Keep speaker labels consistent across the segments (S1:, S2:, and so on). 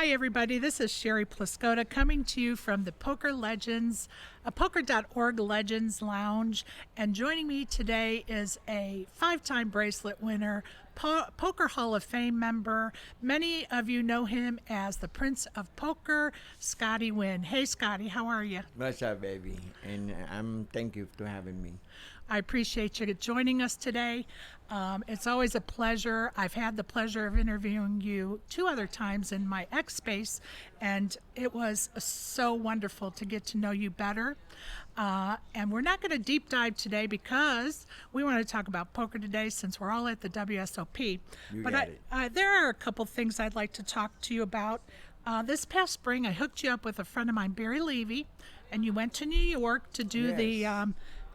S1: Hi, everybody. This is Sherry Pluskota coming to you from the Poker Legends, poker.org Legends Lounge. And joining me today is a five-time bracelet winner, Poker Hall of Fame member. Many of you know him as the Prince of Poker, Scotty Nguyen. Hey, Scotty, how are you?
S2: What's up, baby? And thank you for having me.
S1: I appreciate you joining us today. It's always a pleasure. I've had the pleasure of interviewing you two other times in my X space, and it was so wonderful to get to know you better. And we're not going to deep dive today because we want to talk about poker today since we're all at the WSOP.
S2: You
S1: But
S2: got it.
S1: there are a couple things I'd like to talk to you about. This past spring, I hooked you up with a friend of mine, Barry Levy, and you went to New York to do the
S2: Yes.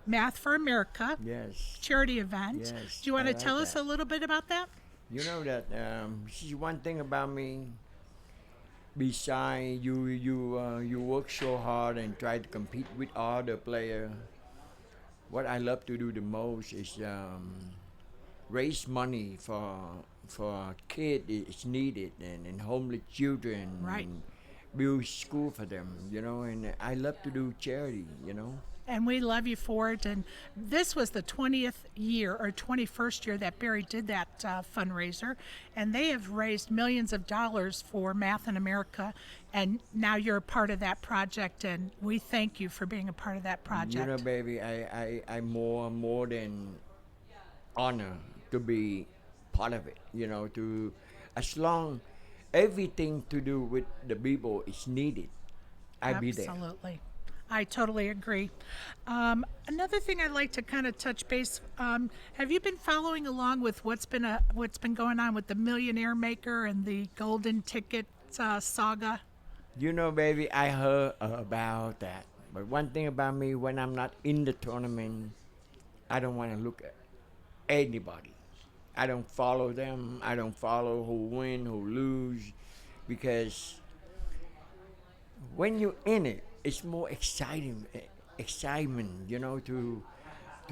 S1: Math for America
S2: Yes.
S1: charity event.
S2: Yes,
S1: Do you want
S2: I
S1: to
S2: like
S1: tell us
S2: that.
S1: a little bit about that?
S2: You know that see one thing about me. Besides, you work so hard and try to compete with other player. What I love to do the most is raise money for kid is needed and homeless children.
S1: Right.
S2: And build school for them. And I love to do charity.
S1: And we love you for it. And this was the 20th year or 21st year that Barry did that fundraiser. And they have raised millions of dollars for Math in America. And now you're a part of that project. And we thank you for being a part of that project.
S2: Baby, I'm more than honor to be part of it. To as long everything to do with the people is needed, I be there.
S1: Absolutely. I totally agree. Another thing I'd like to kind of touch base. Have you been following along with what's been going on with the Millionaire Maker and the Golden Ticket saga?
S2: Baby, I heard about that. But one thing about me, when I'm not in the tournament, I don't want to look at anybody. I don't follow them. I don't follow who win, who lose, because when you're in it, it's more excitement, to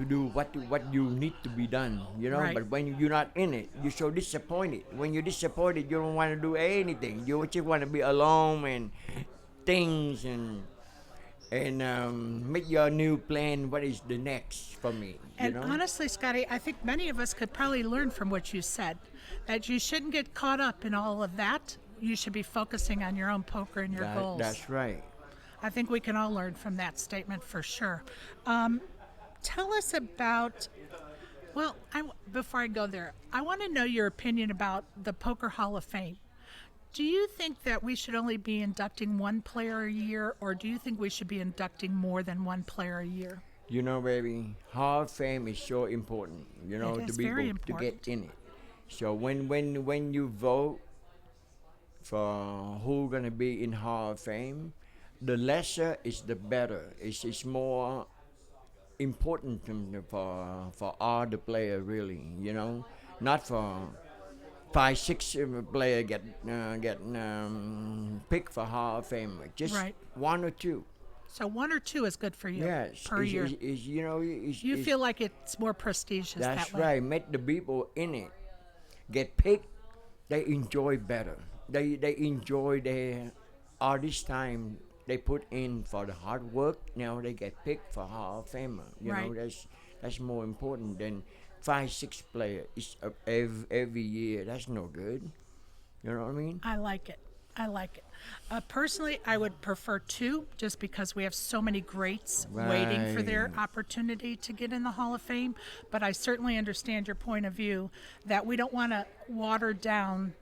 S2: do what you need to be done,
S1: Right.
S2: But when you're not in it, you're so disappointed. When you're disappointed, you don't want to do anything. You just want to be alone and things and make your new plan. What is the next for me?
S1: And honestly, Scotty, I think many of us could probably learn from what you said, that you shouldn't get caught up in all of that. You should be focusing on your own poker and your goals.
S2: That's right.
S1: I think we can all learn from that statement for sure. Tell us about, well, before I go there, I want to know your opinion about the Poker Hall of Fame. Do you think that we should only be inducting one player a year, or do you think we should be inducting more than one player a year?
S2: Baby, Hall of Fame is so important,
S1: It
S2: to
S1: is
S2: be
S1: very
S2: able to
S1: important.
S2: get in it. So when you vote for who gonna be in Hall of Fame, the lesser is the better. It's more important for all the player really. Not for 5, 6 player get picked for Hall of Fame. Just
S1: Right.
S2: one or two.
S1: So one or two is good for you
S2: Yes,
S1: per year. You feel like it's more prestigious
S2: that's
S1: that way.
S2: right. Make the people in it get picked. They enjoy better. They enjoy their all this time they put in for the hard work. Now they get picked for Hall of Famer.
S1: Right.
S2: That's more important than 5, 6 player. It's every year. That's no good. You know what I mean?
S1: I like it. I like it. Personally, I would prefer two, just because we have so many greats waiting for their
S2: Right.
S1: opportunity to get in the Hall of Fame. But I certainly understand your point of view that we don't want to water down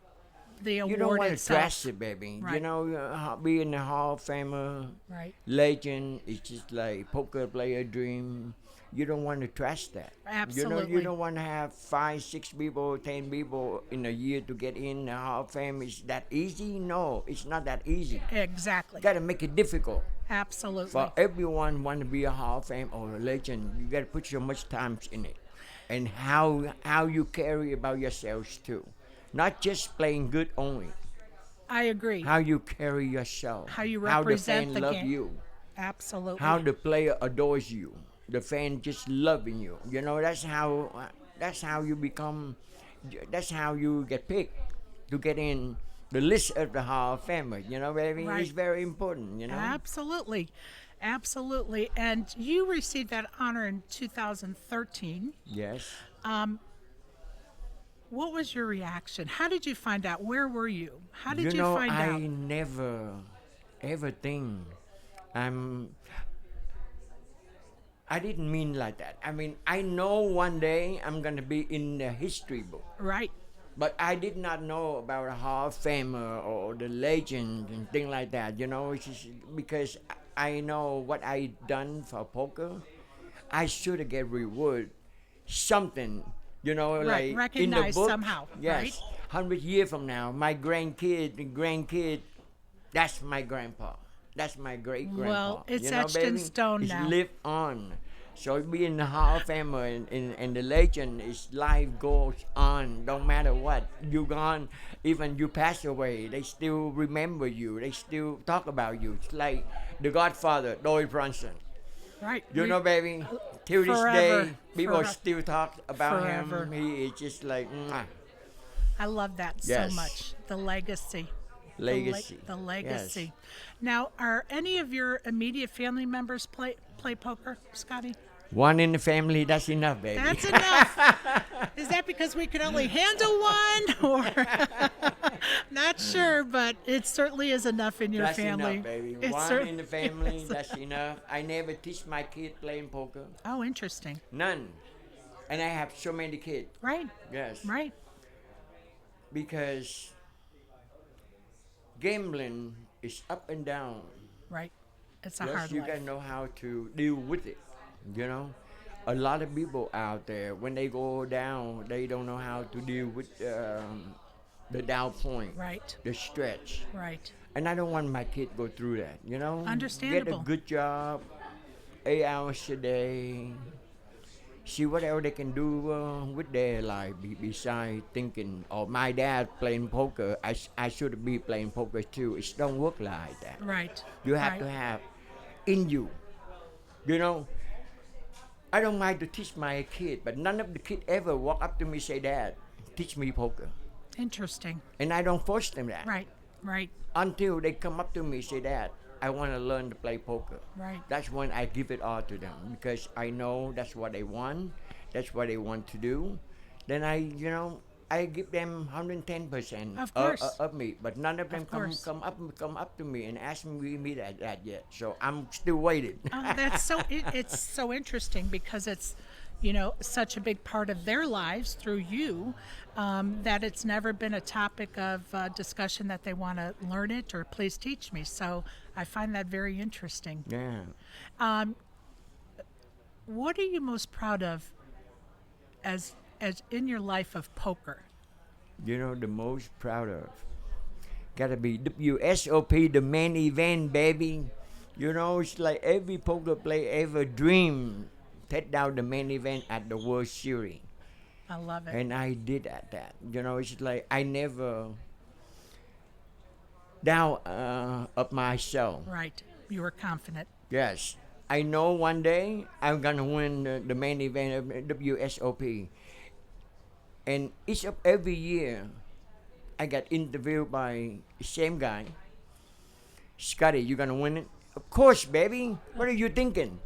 S1: the
S2: You don't
S1: award
S2: want to
S1: itself.
S2: dress it, baby.
S1: Right.
S2: Being a Hall of Famer
S1: Right.
S2: legend is just like poker player dream. You don't want to trash that.
S1: Absolutely.
S2: You don't want to have 5, 6 people, 10 people in a year to get in the Hall of Fame. Is that easy? No, it's not that easy.
S1: Exactly.
S2: Got to make it difficult.
S1: Absolutely.
S2: For everyone want to be a Hall of Fame or a legend, you got to put so much time in it, and how you carry about yourselves too, not just playing good only.
S1: I agree.
S2: How you carry yourself,
S1: How you
S2: how the
S1: represent
S2: fan
S1: the
S2: love
S1: game.
S2: you,
S1: Absolutely.
S2: how the player adores you, the fan just loving you. That's how you become. That's how you get picked to get in the list of the Hall of Famers. You know, baby,
S1: Right.
S2: it's very important. You know.
S1: Absolutely. Absolutely. And you received that honor in 2013.
S2: Yes.
S1: What was your reaction? How did you find out? Where were you? How did
S2: You
S1: you
S2: know,
S1: find
S2: I
S1: out?
S2: never ever think I'm. I didn't mean like that. I mean, I know one day I'm gonna be in the history book.
S1: Right.
S2: But I did not know about a Hall of Famer or the legend and things like that. You know, it's just because I know what I done for poker. I should get reward something. You know,
S1: Right.
S2: like in the
S1: Recognized
S2: book.
S1: somehow. Right.
S2: Yes, 100 years from now, my grandkid, that's my grandpa. That's my great grandpa.
S1: Well, it's
S2: you know,
S1: etched in
S2: baby?
S1: stone
S2: It's
S1: now.
S2: live on. So being the Hall of Famer and the legend is life goes on. Don't matter what you gone, even you pass away, they still remember you. They still talk about you. It's like the Godfather, Doyle Brunson.
S1: Right.
S2: You know, baby, till this
S1: forever,
S2: day, people
S1: forever,
S2: still talk about
S1: forever.
S2: him. He is just like mwah,
S1: I love that
S2: Yes.
S1: so much. The legacy.
S2: legacy.
S1: The legacy.
S2: Yes.
S1: Now, are any of your immediate family members play poker, Scotty?
S2: One in the family, that's enough, baby.
S1: That's enough. Is that because we can only handle one, or not sure? But it certainly is enough in your
S2: That's
S1: family.
S2: enough, baby.
S1: It
S2: One
S1: cer-
S2: in the family, that's enough. I never teach my kid playing poker.
S1: Oh, interesting.
S2: None. And I have so many kids.
S1: Right.
S2: Yes.
S1: Right.
S2: Because gambling is up and down.
S1: Right. It's a
S2: Yes,
S1: hard
S2: you
S1: life.
S2: gotta know how to deal with it. You know, a lot of people out there when they go down, they don't know how to deal with the down point,
S1: Right.
S2: the stretch.
S1: Right.
S2: And I don't want my kid go through that. You know,
S1: Understandable.
S2: Get a good job, 8 hours a day. See whatever they can do with their life beside thinking, oh, my dad playing poker, I should be playing poker too. It don't work like that.
S1: Right.
S2: You have
S1: right.
S2: to have in you. You know, I don't mind to teach my kid, but none of the kid ever walk up to me and say, Dad, teach me poker.
S1: Interesting.
S2: And I don't force them that.
S1: Right. Right.
S2: Until they come up to me and say, Dad, I want to learn to play poker.
S1: Right.
S2: That's when I give it all to them because I know that's what they want. That's what they want to do. Then I give them 110%
S1: Of course.
S2: of me, but none of them
S1: course.
S2: come up to me and ask me that yet. So I'm still waiting.
S1: Oh, that's so. It's so interesting because it's, such a big part of their lives through you, that it's never been a topic of discussion that they want to learn it or please teach me. So I find that very interesting.
S2: Yeah.
S1: What are you most proud of, as in your life of poker?
S2: The most proud of. Gotta be WSOP, the main event, baby. It's like every poker player ever dream. Take down the main event at the World Series.
S1: I love it.
S2: And I did that. It's like I never down of myself.
S1: Right. You were confident.
S2: Yes. I know one day I'm gonna win the main event of WSOP. And each of every year I got interviewed by the same guy. Scotty, you gonna win it? Of course, baby. What are you thinking?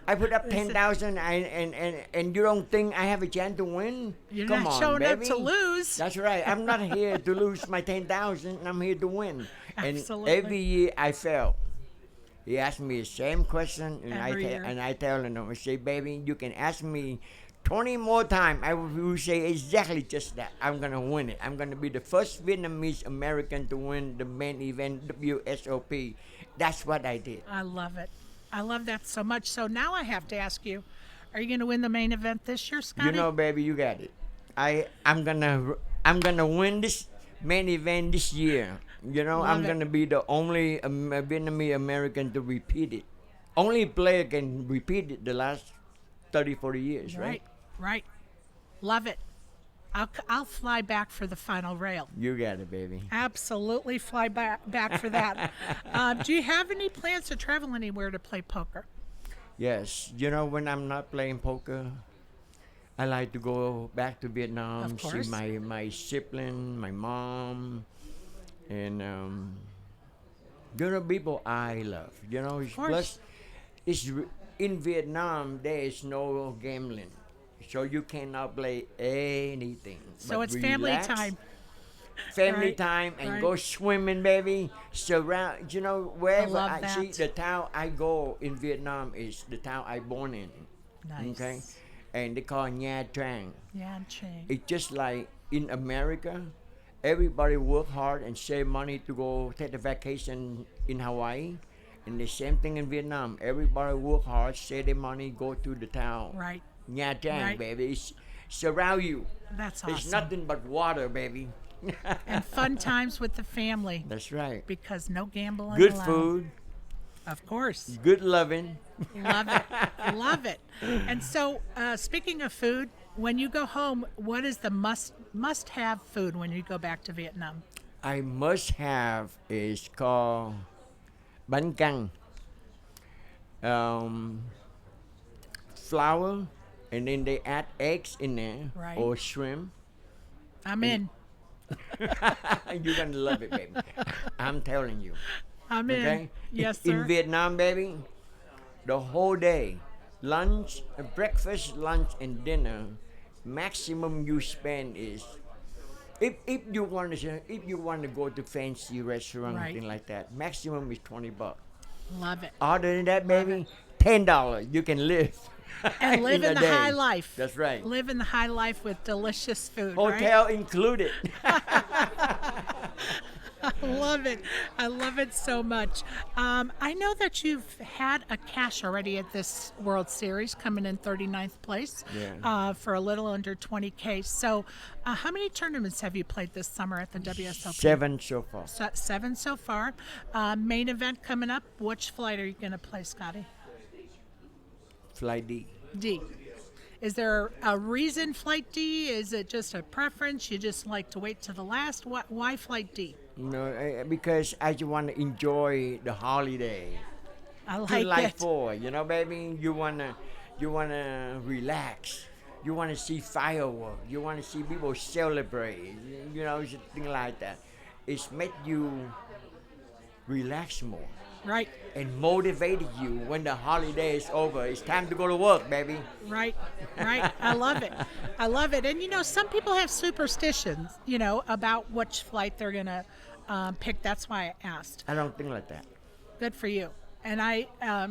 S2: I put up 10,000 and you don't think I have a chance to win?
S1: You're
S2: Come
S1: not
S2: on,
S1: showing up
S2: baby.
S1: to lose.
S2: That's right. I'm not here to lose my 10,000. I'm here to win.
S1: Absolutely.
S2: And every year I fail. He asked me the same question, and
S1: Every year.
S2: I tell him, I say, baby, you can ask me 20 more times. I will say exactly just that. I'm gonna win it. I'm gonna be the first Vietnamese American to win the main event WSOP. That's what I did.
S1: I love it. I love that so much. So now I have to ask you, are you going to win the main event this year, Scotty?
S2: Baby, you got it. I'm gonna win this main event this year. I'm
S1: it.
S2: gonna be the only Vietnamese American to repeat it. Only player can repeat it the last 30, 40 years, right?
S1: Right. Love it. I'll fly back for the final rail.
S2: You got it, baby.
S1: Absolutely fly back for that. Do you have any plans to travel anywhere to play poker?
S2: Yes. When I'm not playing poker, I like to go back to Vietnam,
S1: Of
S2: see
S1: course.
S2: my sibling, my mom, and people I love.
S1: Of course.
S2: Plus in Vietnam there is no gambling, so you cannot play anything
S1: So
S2: but
S1: it's family
S2: relax,
S1: time,
S2: family
S1: right?
S2: time, and
S1: Right.
S2: go swimming, baby. Surround,
S1: I
S2: wherever
S1: love
S2: I see
S1: that.
S2: the town I go in Vietnam is the town I born in. Okay,
S1: Nice.
S2: and they call Nha Trang.
S1: Yan Ching.
S2: It's just like in America, everybody work hard and save money to go take a vacation in Hawaii. And the same thing in Vietnam. Everybody work hard, save their money, go to the town.
S1: Right.
S2: Nha Trang,
S1: Right.
S2: baby. It's surround you.
S1: That's
S2: It's
S1: awesome.
S2: nothing but water, baby.
S1: And fun times with the family
S2: That's right.
S1: because no gambling
S2: Good
S1: allowed.
S2: food,
S1: Of course.
S2: good loving.
S1: Love it. Love it. And so, speaking of food, when you go home, what is the must have food when you go back to Vietnam?
S2: I must have is called bánh căn. Um, Flour, and then they add eggs in there
S1: Right.
S2: or shrimp.
S1: I'm in.
S2: You're gonna love it, baby. I'm telling you.
S1: I'm in.
S2: Okay?
S1: Yes,
S2: In
S1: sir.
S2: Vietnam, baby, the whole day, lunch, breakfast, lunch, and dinner, maximum you spend is if you want to go to fancy restaurant
S1: Right.
S2: thing like that, maximum is $20.
S1: Love it.
S2: Other than that, baby, $10 you can live.
S1: And live in
S2: a
S1: the
S2: day.
S1: high life.
S2: That's right.
S1: Live in the high life with delicious food. Right?
S2: Hotel included.
S1: I love it. I love it so much. I know that you've had a cash already at this World Series, coming in 39th place for a little under 20K. So, how many tournaments have you played this summer at the WSOP?
S2: 7 so far.
S1: Seven so far. Main event coming up. Which flight are you going to play, Scotty?
S2: Flight D.
S1: D. Is there a reason flight D? Is it just a preference? You just like to wait to the last? Why flight D?
S2: Because I just want to enjoy the holiday.
S1: I like
S2: July
S1: it.
S2: 4, baby. You wanna relax. You wanna see fireworks. You wanna see people celebrate. Thing like that. It's make you relax more
S1: Right.
S2: and motivated you when the holiday is over. It's time to go to work, baby.
S1: Right, right. I love it. I love it. And some people have superstitions, about which flight they're going to pick. That's why I asked.
S2: I don't think like that.
S1: Good for you. And I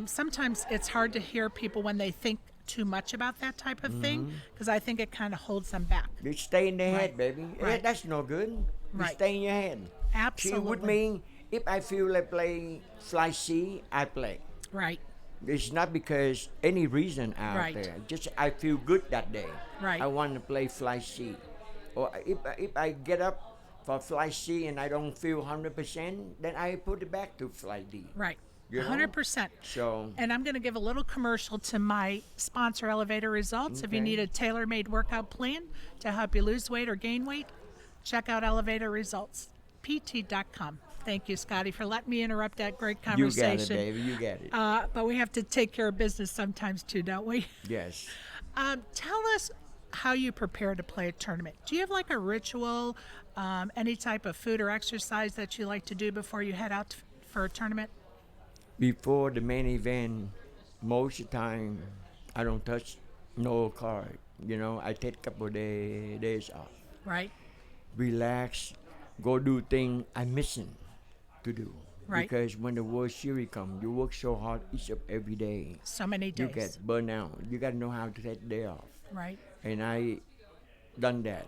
S1: sometimes it's hard to hear people when they think too much about that type of thing because I think it kind of holds them back.
S2: You stay in the
S1: Right.
S2: head, baby. Yeah,
S1: Right.
S2: that's no good. You
S1: Right.
S2: stay in your head. See,
S1: Absolutely.
S2: with me, if I feel like play fly C, I play.
S1: Right,
S2: It's not because any reason out
S1: Right.
S2: there. Just I feel good that day.
S1: Right.
S2: I want to play fly C. Or if I get up for fly C and I don't feel 100%, then I put it back to fly D.
S1: right.
S2: You know?
S1: 100%.
S2: So
S1: And I'm going to give a little commercial to my sponsor, Elevator Results. If you
S2: Okay.
S1: need a tailor-made workout plan to help you lose weight or gain weight, check out Elevator Results, pt.com. Thank you, Scotty, for letting me interrupt that great
S2: you got
S1: conversation.
S2: it, baby. You got it.
S1: But we have to take care of business sometimes too, don't we?
S2: Yes.
S1: Tell us how you prepare to play a tournament. Do you have like a ritual, any type of food or exercise that you like to do before you head out for a tournament?
S2: Before the main event, most of the time, I don't touch no card. I take a couple of days off.
S1: Right,
S2: Relax, go do things I'm missing to do.
S1: Right.
S2: Because when the World Series come, you work so hard each of every day.
S1: so many
S2: You
S1: days.
S2: get burned out. You got to know how to take the day off.
S1: Right,
S2: And I done that.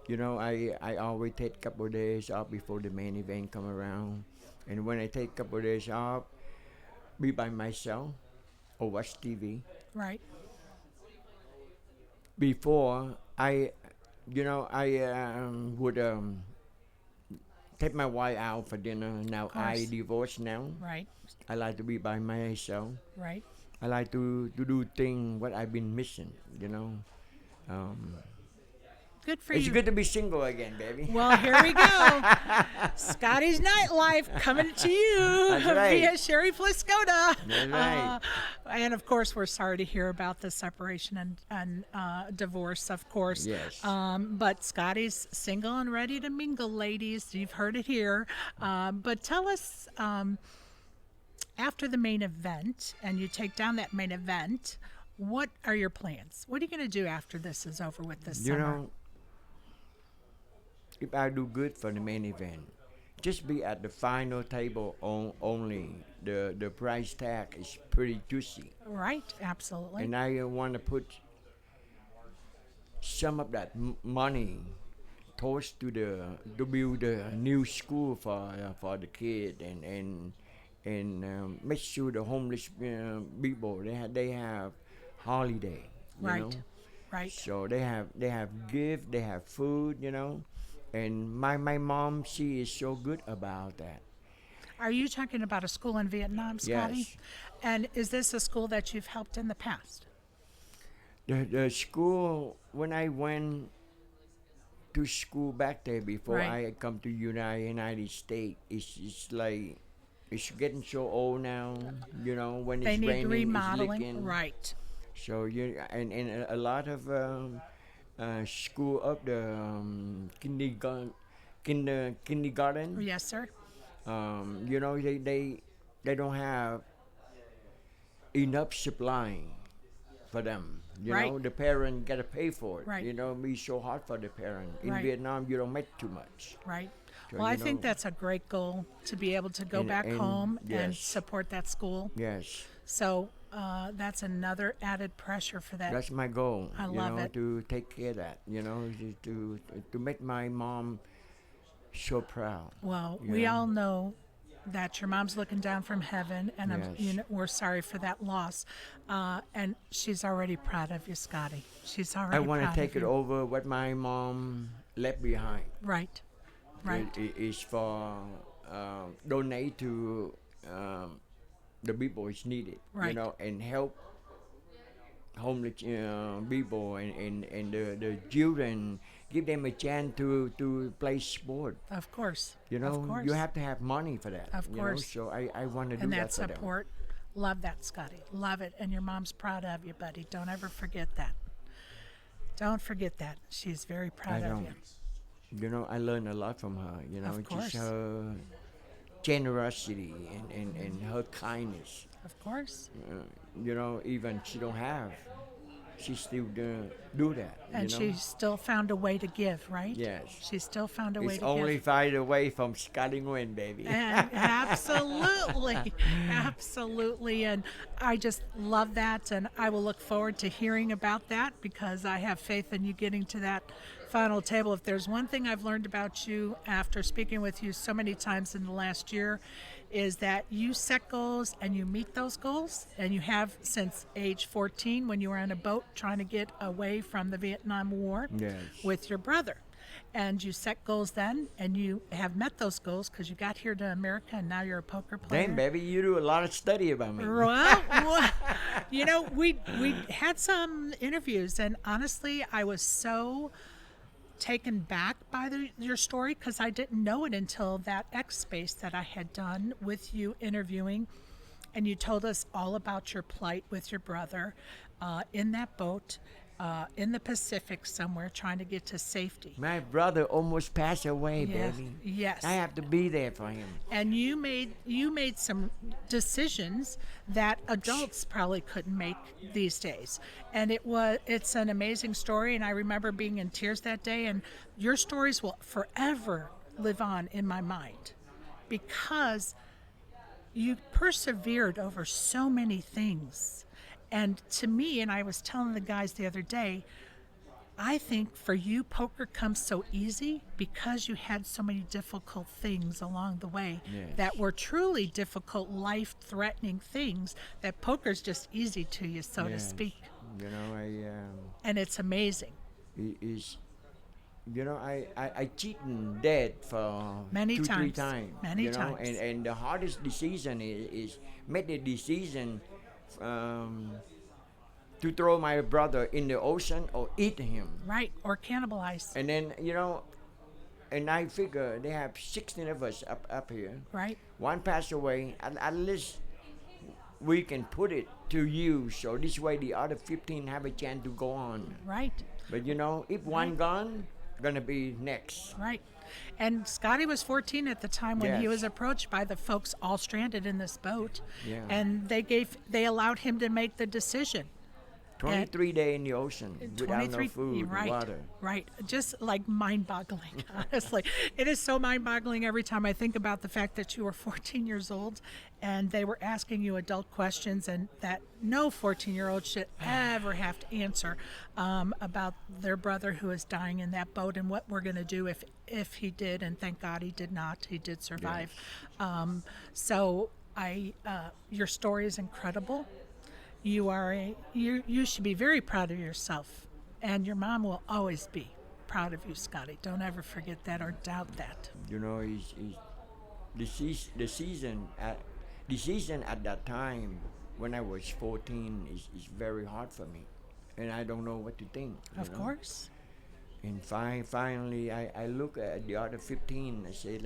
S2: I always take a couple of days off before the main event come around. And when I take a couple of days off, be by myself or watch TV.
S1: right,
S2: Before I would take my wife out for dinner. Now I
S1: course.
S2: divorced now.
S1: right,
S2: I like to be by myself.
S1: right.
S2: I like to do things what I've been missing.
S1: Good for
S2: It's
S1: you.
S2: good to be single again, baby.
S1: Well, here we go. Scotty's Nightlife coming to you
S2: That's right.
S1: via Sherry Pluskota.
S2: That's right.
S1: And of course, we're sorry to hear about the separation and divorce, of course.
S2: Yes.
S1: But Scotty's single and ready to mingle, ladies. You've heard it here. But tell us, after the main event, and you take down that main event, what are your plans? What are you going to do after this is over with this
S2: You
S1: summer?
S2: know, if I do good for the main event, just be at the final table only. The price tag is pretty juicy,
S1: Right, absolutely.
S2: and I want to put some of that money towards to build a new school for the kid and make sure the homeless people they have holiday. You
S1: Right,
S2: know?
S1: right.
S2: So they have gift, they have food, and my mom, she is so good about that.
S1: Are you talking about a school in Vietnam, Scotty?
S2: Yes.
S1: And is this a school that you've helped in the past?
S2: The school, when I went to school back there before
S1: Right.
S2: I come to United States, it's like it's getting so old now. When
S1: They
S2: it's
S1: need
S2: raining, it's
S1: remodeling.
S2: leaking.
S1: Right.
S2: So and a lot of school up the kindergarten.
S1: Yes, sir.
S2: They don't have enough supply for them.
S1: Right.
S2: The parent gotta pay for it.
S1: Right.
S2: Be so hard for the parent. In
S1: Right.
S2: Vietnam, you don't make too much.
S1: Right.
S2: So,
S1: Well, I think that's a great goal to be able to go
S2: And-
S1: back
S2: and
S1: home and
S2: yes.
S1: support that school.
S2: Yes,
S1: So that's another added pressure for that.
S2: that's my goal.
S1: I love it.
S2: To take care of that. To make my mom so proud.
S1: Well, we
S2: Yeah.
S1: all know that your mom's looking down from heaven, and
S2: Yes.
S1: we're sorry for that loss. And she's already proud of you, Scotty. She's already
S2: I want to
S1: proud
S2: take
S1: of
S2: it
S1: you.
S2: over what my mom left behind.
S1: Right. Right.
S2: Is for donate to the people is needed.
S1: Right.
S2: And help homeless people and the children. Give them a chance to play sport.
S1: Of course.
S2: Of
S1: course.
S2: you have to have money for that.
S1: Of course.
S2: So I want to do
S1: And
S2: that
S1: that
S2: for them.
S1: support. Love that, Scotty. Love it. And your mom's proud of you, buddy. Don't ever forget that. Don't forget that. She's very proud
S2: I
S1: of
S2: don't.
S1: you.
S2: I learned a lot from her.
S1: Of course.
S2: Just her generosity and her kindness.
S1: Of course.
S2: Even she don't have, she still do that.
S1: And she still found a way to give, right?
S2: Yes.
S1: She still found a way
S2: It's
S1: to
S2: only
S1: give.
S2: fight away from Scotty Nguyen, baby.
S1: And absolutely, absolutely. And I just love that. And I will look forward to hearing about that because I have faith in you getting to that final table. If there's one thing I've learned about you after speaking with you so many times in the last year, is that you set goals and you meet those goals, and you have since age 14 when you were on a boat trying to get away from the Vietnam War
S2: Yes.
S1: with your brother. And you set goals then, and you have met those goals because you got here to America, and now you're a poker player.
S2: Damn, baby, you do a lot of study about me.
S1: Well, we had some interviews, and honestly, I was so taken back by your story because I didn't know it until that X space that I had done with you interviewing, and you told us all about your plight with your brother in that boat in the Pacific somewhere trying to get to safety.
S2: My brother almost passed away,
S1: Yes,
S2: baby.
S1: yes.
S2: I have to be there for him.
S1: And you made some decisions that adults probably couldn't make these days. And it's an amazing story, and I remember being in tears that day, and your stories will forever live on in my mind because you persevered over so many things. And to me, and I was telling the guys the other day, I think for you, poker comes so easy because you had so many difficult things along the way
S2: Yes.
S1: that were truly difficult, life-threatening things that poker's just easy to you, so to
S2: Yes.
S1: speak.
S2: I
S1: And it's amazing.
S2: is I cheated dead for
S1: Many
S2: 2-3
S1: times.
S2: times.
S1: Many times.
S2: And the hardest decision is make the decision to throw my brother in the ocean or eat him.
S1: Right. Or cannibalize.
S2: And then, and I figure they have 16 of us up here.
S1: Right.
S2: One passed away. At least we can put it to use, so this way the other 15 have a chance to go on.
S1: Right.
S2: But if one gone, gonna be next.
S1: Right. And Scotty was 14 at the time when he
S2: Yes.
S1: was approached by the folks all stranded in this boat.
S2: Yeah.
S1: And they allowed him to make the decision.
S2: 23 days in the ocean without no food,
S1: right,
S2: water.
S1: Right. Just like mind-boggling, honestly. It is so mind-boggling every time I think about the fact that you were 14 years old and they were asking you adult questions and that no 14-year-old should ever have to answer about their brother who is dying in that boat and what we're going to do if he did. And thank God he did not. He did survive. So your story is incredible. You should be very proud of yourself, and your mom will always be proud of you, Scotty. Don't ever forget that or doubt that.
S2: The season at that time when I was 14 is very hard for me, and I don't know what to think.
S1: Of course.
S2: And finally, I look at the other 15. I say,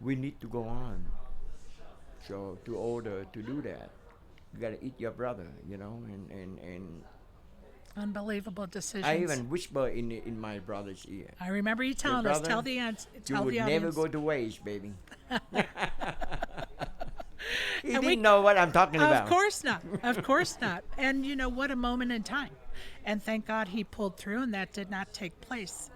S2: we need to go on. So to order to do that, you gotta eat your brother, and
S1: Unbelievable decisions.
S2: I even whisper in my brother's ear.
S1: I remember you telling us. Tell the audience.
S2: You would never go to waste, baby. He
S1: And
S2: didn't know what I'm talking about.
S1: Of course not. Of course not. And what a moment in time. And thank God he pulled through and that did not take place.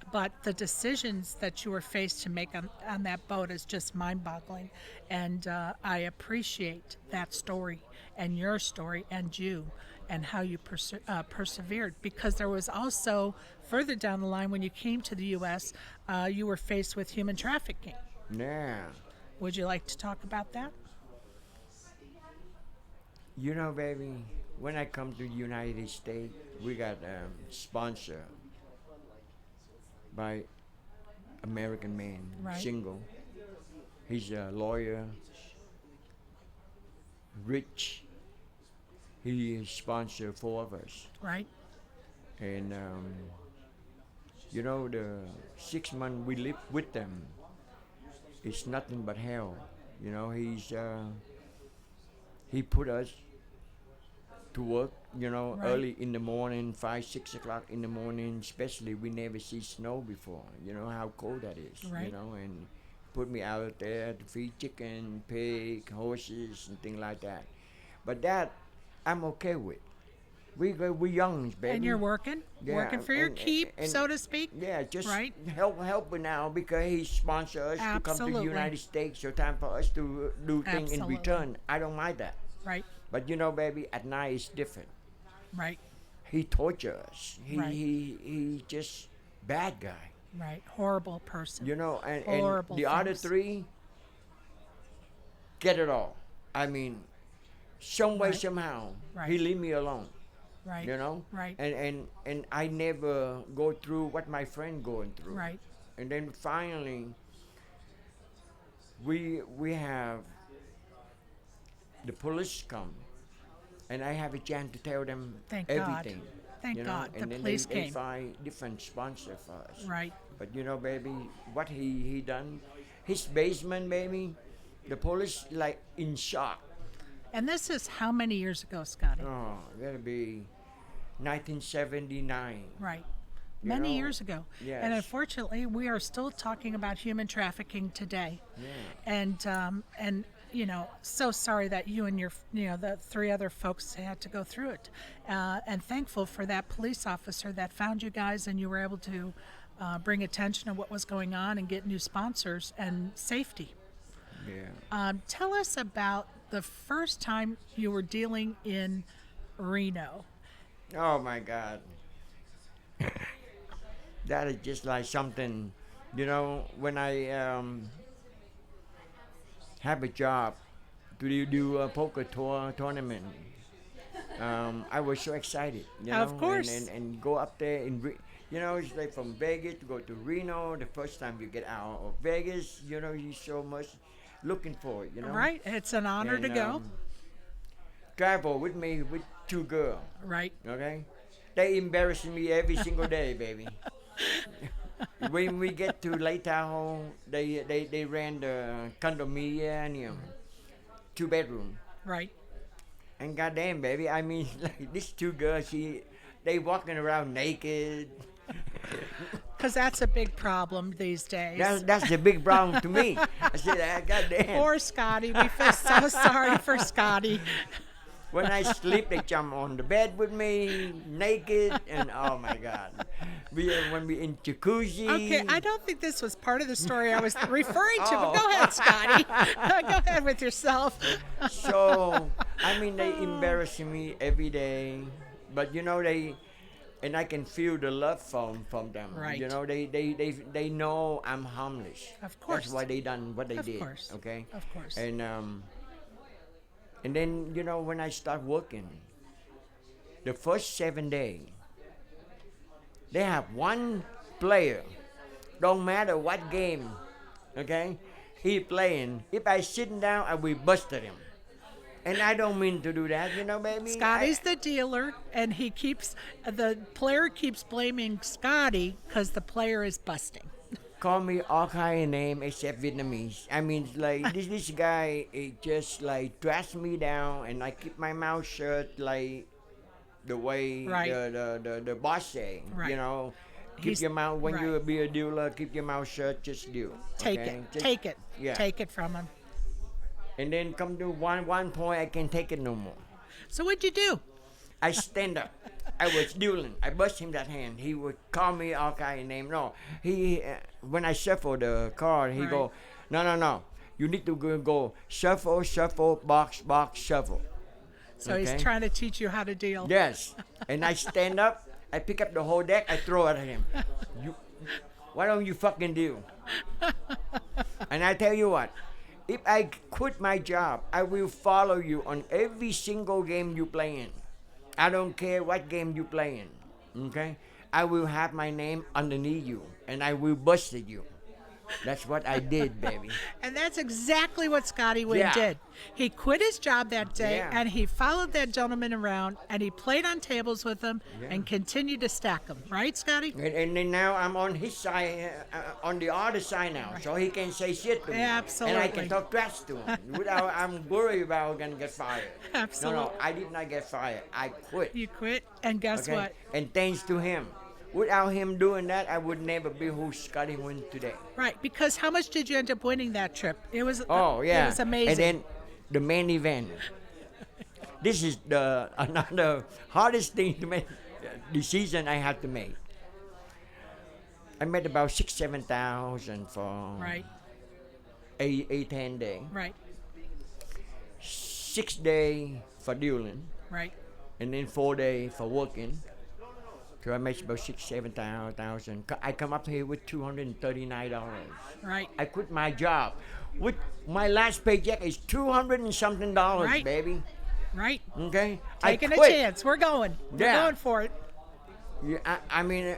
S1: But the decisions that you were faced to make on that boat is just mind-boggling. And I appreciate that story and your story and you and how you persevered. Because there was also, further down the line, when you came to the U.S., you were faced with human trafficking.
S2: Yeah.
S1: Would you like to talk about that?
S2: Baby, when I come to the United States, we got sponsored by American man,
S1: Right.
S2: single. He's a lawyer, rich. He sponsored 4 of us.
S1: Right?
S2: And, the 6 months we live with them, it's nothing but hell. He put us to work,
S1: Right.
S2: early in the morning, 5, 6 o'clock in the morning, especially we never see snow before. You know how cold that is,
S1: Right.
S2: and put me out there to feed chicken, pig, horses, and things like that. But that, I'm okay with. We young, baby.
S1: And you're working for your keep,
S2: and
S1: so to speak.
S2: Yeah, just
S1: Right.
S2: help now because he sponsors us to come to
S1: Absolutely.
S2: the United States. So time for us to do things in
S1: Absolutely.
S2: return. I don't mind that.
S1: Right,
S2: But baby, at night it's different.
S1: right,
S2: He tortures us.
S1: Right.
S2: He just bad guy.
S1: right. Horrible person.
S2: And
S1: Horrible
S2: the other
S1: things.
S2: 3 get it all. I mean, some way
S1: Right.
S2: somehow
S1: Right.
S2: he leave me alone.
S1: Right, right,
S2: And I never go through what my friend going through.
S1: right,
S2: And then finally, we have the police come, and I have a chance to tell them
S1: Thank God.
S2: everything.
S1: Thank God the
S2: and then
S1: police
S2: they
S1: came.
S2: find different sponsor for us.
S1: right.
S2: But baby, what he done, his basement, baby, the police like in shock.
S1: And this is how many years ago, Scotty?
S2: Oh, that'll be 1979.
S1: Right.
S2: You
S1: Many
S2: know,
S1: years ago.
S2: yes.
S1: And unfortunately, we are still talking about human trafficking today.
S2: Yeah.
S1: And so sorry that you and your, the 3 other folks had to go through it. And thankful for that police officer that found you guys and you were able to bring attention to what was going on and get new sponsors and safety.
S2: Yeah.
S1: Tell us about the first time you were dealing in Reno.
S2: Oh my God. That is just like something, when I have a job to do a poker tournament. I was so excited,
S1: Of course.
S2: and go up there it's like from Vegas to go to Reno. The first time you get out of Vegas, you're so much looking for it,
S1: Right. It's an honor to go.
S2: travel with me with two girls.
S1: Right.
S2: Okay, they embarrass me every single day, baby. When we get to Lake Tahoe, they ran the condominium, 2 bedroom.
S1: Right.
S2: And goddamn, baby, I mean, like these two girls, they walking around naked.
S1: Because that's a big problem these days.
S2: That's the big problem to me. I said, goddamn.
S1: Poor Scotty. We feel so sorry for Scotty.
S2: When I sleep, they jump on the bed with me, naked, and oh my god. When we in jacuzzi.
S1: Okay, I don't think this was part of the story I was referring to, but go ahead, Scotty. Go ahead with yourself.
S2: So, I mean, they embarrass me every day, but you know and I can feel the love from them.
S1: Right.
S2: You know, they know I'm harmless.
S1: Of course.
S2: That's why they done what they
S1: Of
S2: did.
S1: course.
S2: Okay.
S1: Of course.
S2: And then you know when I start working, the first 7 days, they have one player. Don't matter what game, okay, he playing. If I sitting down, I will bust at him. And I don't mean to do that, you know, baby.
S1: Scotty's the dealer, and the player keeps blaming Scotty because the player is busting.
S2: Call me all kind of name except Vietnamese. I mean, like this guy, it just like dress me down, and I keep my mouth shut, like the way
S1: Right.
S2: the boss say.
S1: Right.
S2: You know, keep
S1: He's-
S2: your mouth when you
S1: right.
S2: be a dealer. Keep your mouth shut. Just do.
S1: Take
S2: okay?
S1: it.
S2: Just-
S1: Take it.
S2: Yeah.
S1: Take it from him.
S2: And then come to one point, I can't take it no more.
S1: So what'd you do?
S2: I stand up. I was dueling. I bust him that hand. He would call me all kind of name. No, he when I shuffle the card, he
S1: Right.
S2: go, no. You need to go shuffle, box, shuffle.
S1: So he's
S2: Okay.
S1: trying to teach you how to deal.
S2: Yes. And I stand up. I pick up the whole deck. I throw it at him. Why don't you fucking deal? And I tell you what. If I quit my job, I will follow you on every single game you play in. I don't care what game you play in. Okay? I will have my name underneath you, and I will bust at you. That's what I did, baby.
S1: And that's exactly what Scotty Nguyen
S2: Yeah.
S1: did. He quit his job that day,
S2: Yeah.
S1: and he followed that gentleman around, and he played on tables with him
S2: Yeah.
S1: and continued to stack them. Right, Scotty?
S2: And then now I'm on his side, on the other side now, so he can say shit to me.
S1: Absolutely.
S2: And I can talk trash to him without I'm worried about gonna get fired.
S1: Absolutely.
S2: No, I did not get fired. I quit.
S1: You quit, and guess
S2: Okay?
S1: what?
S2: And thanks to him. Without him doing that, I would never be who Scotty win today.
S1: Right, because how much did you end up winning that trip? It was
S2: Oh yeah.
S1: it was amazing.
S2: And then the main event. This is the another hardest thing to make decision I had to make. I made about 6,000-7,000 for
S1: right,
S2: a 10 day.
S1: right,
S2: 6 day for dueling,
S1: right.
S2: and then 4 day for working. So I made about 6,000-7,000. I come up here with $239.
S1: Right.
S2: I quit my job. With my last paycheck is $200 and something dollars,
S1: Right.
S2: baby.
S1: Right.
S2: Okay,
S1: Taking
S2: I
S1: a
S2: quit.
S1: chance. We're going. We're
S2: Yeah.
S1: going for it.
S2: Yeah, I mean,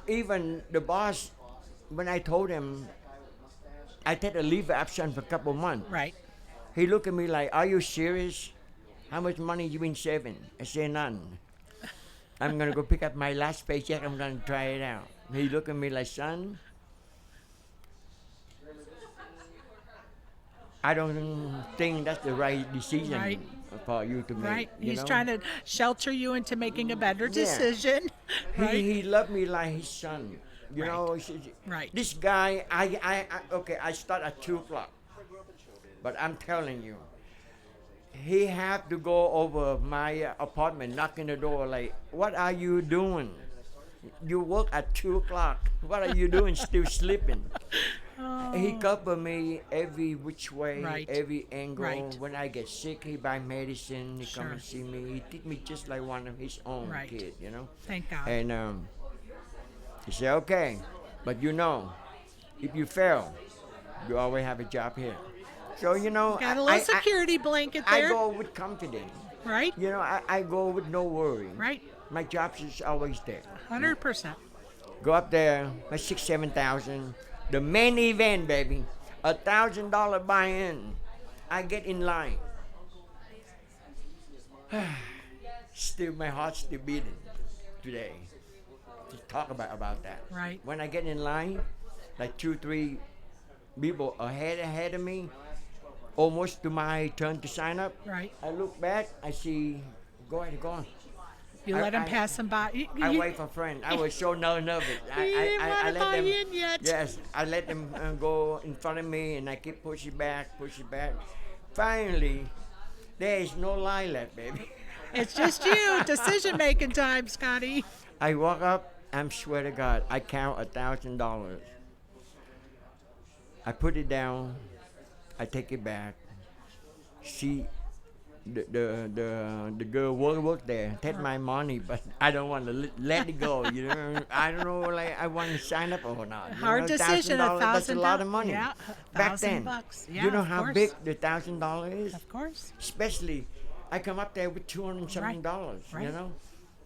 S2: even the boss, when I told him I take a leave of absence for a couple months,
S1: Right.
S2: he looked at me like, "Are you serious? How much money you been saving?" I said, "None. I'm gonna go pick up my last paycheck. I'm gonna try it out." He looked at me like, "Son, I don't think that's the right decision
S1: Right.
S2: for you to make."
S1: Right.
S2: you
S1: He's
S2: know?
S1: trying to shelter you into making a better decision. Right.
S2: He loved me like his son. You
S1: Right.
S2: know,
S1: Right.
S2: This guy, I start at 2 o'clock, but I'm telling you, he had to go over my apartment, knocking the door, like, "What are you doing? You work at 2 o'clock. What are you doing? Still sleeping?" He covered me every which way,
S1: Right.
S2: every angle.
S1: Right.
S2: When I get sick, he buy medicine. He come
S1: Sure.
S2: and see me. He treat me just like one of his own
S1: Right.
S2: kid, you know.
S1: Thank God.
S2: And he said, "Okay, but you know, if you fail, you always have a job here." So you know,
S1: Got a little security blanket
S2: I
S1: there.
S2: go with confidence.
S1: Right.
S2: You know, I go with no worry.
S1: Right.
S2: My job is always there.
S1: 100%.
S2: Go up there, my 6,000-7,000. The main event, baby, $1,000 buy-in. I get in line. Still, my heart's still beating today. To talk about that.
S1: Right.
S2: When I get in line, like 2, 3 people ahead of me, almost to my turn to sign up.
S1: Right.
S2: I look back, I see, go ahead, go on.
S1: You let them pass them by.
S2: I wait for a friend. I was so nervous. I let them.
S1: In yet.
S2: Yes, I let them go in front of me, and I keep pushing back. Finally, there is no lie left, baby.
S1: It's just you. Decision making time, Scotty.
S2: I walk up. I swear to God, I count $1,000. I put it down. I take it back. She, the girl work there, take my money, but I don't want to let it go. You know, I don't know, like I want to sign up or not.
S1: Hard decision.
S2: $1,000, that's a lot of money.
S1: Yeah,
S2: Back then,
S1: $1,000. Yeah,
S2: you know
S1: of
S2: how
S1: course.
S2: big the $1,000 is.
S1: Of course.
S2: Especially, I come up there with $200 dollars.
S1: Right.
S2: You know,